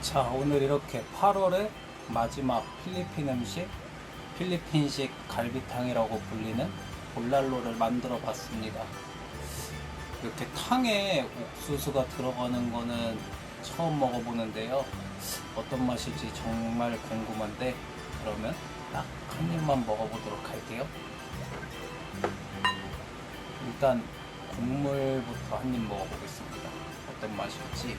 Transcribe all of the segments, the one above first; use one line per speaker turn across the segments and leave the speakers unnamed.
자, 오늘 이렇게 8월의 마지막 필리핀 음식, 필리핀식 갈비탕이라고 불리는 볼랄로를 만들어 봤습니다. 이렇게 탕에 옥수수가 들어가는 거는 처음 먹어보는데요. 어떤 맛일지 정말 궁금한데, 그러면 딱 한 입만 먹어보도록 할게요. 일단 국물부터 한 입 먹어보겠습니다. 어떤 맛일지.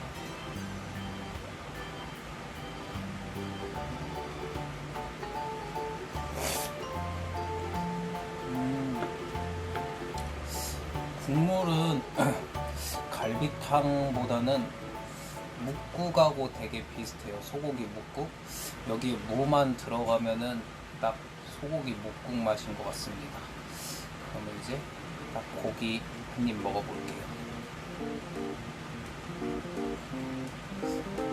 국물은 갈비탕보다는 묵국하고 되게 비슷해요. 소고기 묵국. 여기에 무만 들어가면은 딱 소고기 묵국 맛인 것 같습니다. 그러면 이제 딱 고기 한 입 먹어볼게요.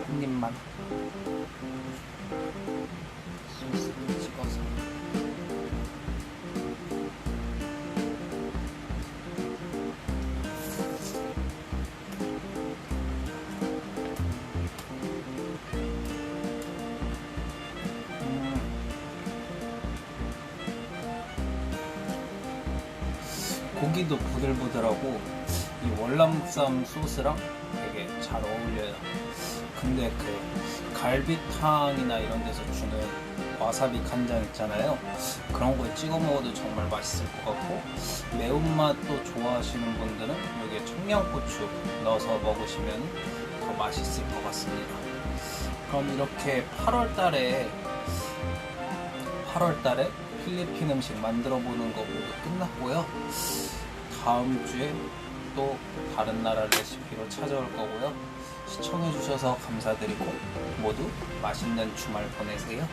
한 입만. 소스를 찍어서. 고기도 부들부들하고 이 월남쌈 소스랑 되게 잘 어울려요. 근데 그 갈비탕이나 이런 데서 주는 와사비 간장 있잖아요. 그런 거에 찍어 먹어도 정말 맛있을 것 같고, 매운맛도 좋아하시는 분들은 여기에 청양고추 넣어서 먹으시면 더 맛있을 것 같습니다. 그럼 이렇게 8월달에 필리핀 음식 만들어 보는 거 모두 끝났고요. 다음 주에 또 다른 나라 레시피로 찾아올 거고요. 시청해 주셔서 감사드리고 모두 맛있는 주말 보내세요.